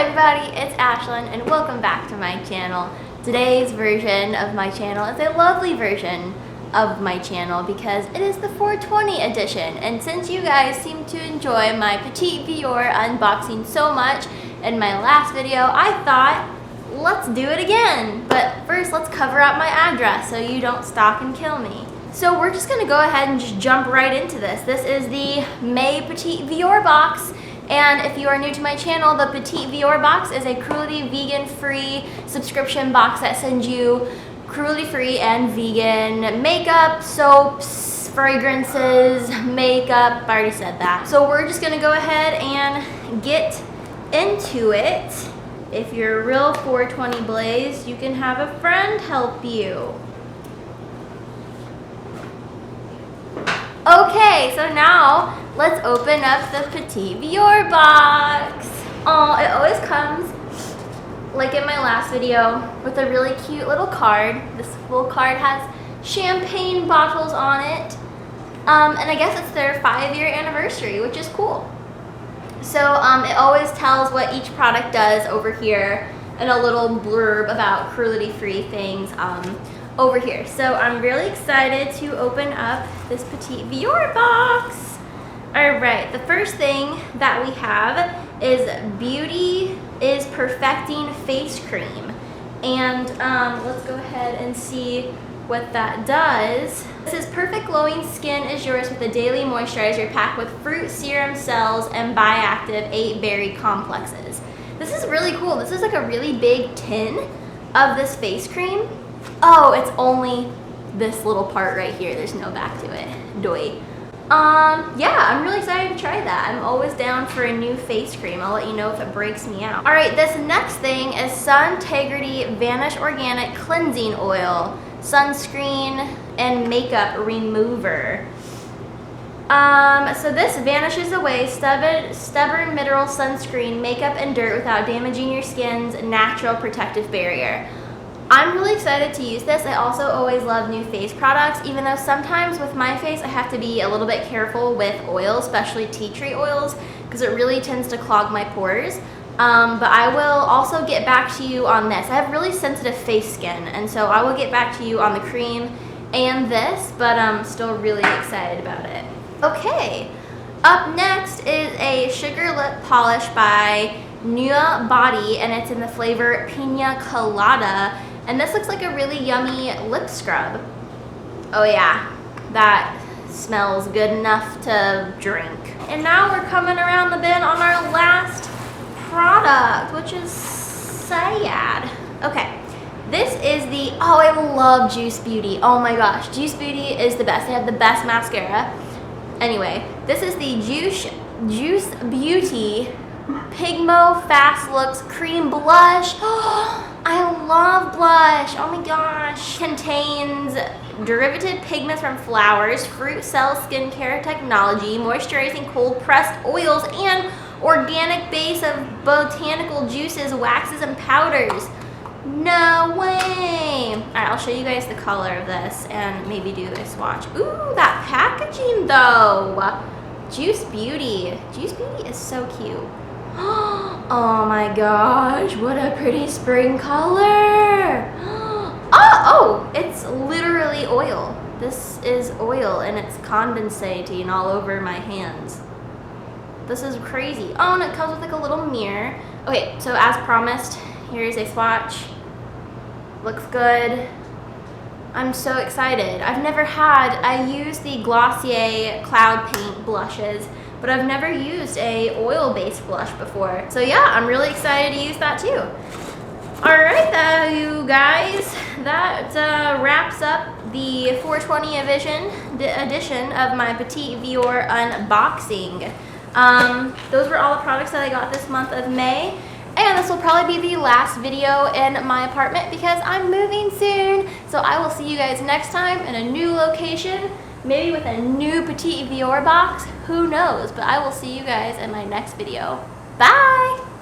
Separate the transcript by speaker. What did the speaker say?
Speaker 1: everybody, it's Ashlyn and welcome back to my channel. Today's version of my channel is a lovely version of my channel because it is the 420 edition, and since you guys seem to enjoy my Petit Vour unboxing so much in my last video, I thought let's do it again. But first let's cover up my address so you don't stalk and kill me. So we're just gonna go ahead and just jump right into this. This is the May Petit Vour box. And if you are new to my channel, the Petit Vour box is a cruelty vegan-free subscription box that sends you cruelty-free and vegan makeup, soaps, fragrances, makeup. I already said that. So we're just gonna go ahead and get into it. If you're a real 420 blaze, you can have a friend help you. Okay, so now let's open up the Petit Vour box. Oh, it always comes, like in my last video, with a really cute little card. This little card has champagne bottles on it. And I guess it's their 5-year anniversary, which is cool. So it always tells what each product does over here and a little blurb about cruelty-free things over here. So I'm really excited to open up this Petit Vour box. All right, the first thing that we have is Beauty is Perfecting Face Cream. And let's go ahead and see what that does. This is perfect glowing skin is yours with a daily moisturizer packed with fruit serum cells and bioactive 8-berry complexes. This is really cool. This is like a really big tin of this face cream. Oh, it's only this little part right here. There's no back to it. Doy. Yeah, I'm really excited to try that. I'm always down for a new face cream. I'll let you know if it breaks me out. All right, this next thing is Suntegrity Vanish Organic Cleansing Oil, Sunscreen, and Makeup Remover. So this vanishes away stubborn mineral sunscreen, makeup, and dirt without damaging your skin's natural protective barrier. I'm really excited to use this. I also always love new face products, even though sometimes with my face I have to be a little bit careful with oils, especially tea tree oils, because it really tends to clog my pores. But I will also get back to you on this. I have really sensitive face skin, and so I will get back to you on the cream and this, but I'm still really excited about it. Okay, up next is a sugar lip polish by New Body, and it's in the flavor Pina Colada. And this looks like a really yummy lip scrub. Oh yeah, that smells good enough to drink. And now we're coming around the bend on our last product, which is sad. Okay, this is the, oh, I love Juice Beauty. Oh my gosh, Juice Beauty is the best. They have the best mascara. Anyway, this is the Juice Beauty Pigmo Fast Looks Cream Blush. Oh, I love blush. Oh my gosh. Contains derivative pigments from flowers, fruit cell skincare technology, moisturizing cold pressed oils, and organic base of botanical juices, waxes, and powders. No way. All right, I'll show you guys the color of this and maybe do a swatch. Ooh, that packaging though. Juice Beauty. Juice Beauty is so cute. Oh my gosh, what a pretty spring color. Oh, it's literally oil. This is oil and it's condensating all over my hands. This is crazy. Oh, and it comes with like a little mirror. Okay, so as promised, here's a swatch. Looks good. I'm so excited. I use the Glossier Cloud Paint blushes, but I've never used a oil-based blush before. So yeah, I'm really excited to use that too. All right, you guys, that wraps up the 420 edition of my Petit Vour unboxing. Those were all the products that I got this month of May. And this will probably be the last video in my apartment because I'm moving soon. So I will see you guys next time in a new location, maybe with a new Petit Vour box. Who knows? But I will see you guys in my next video. Bye!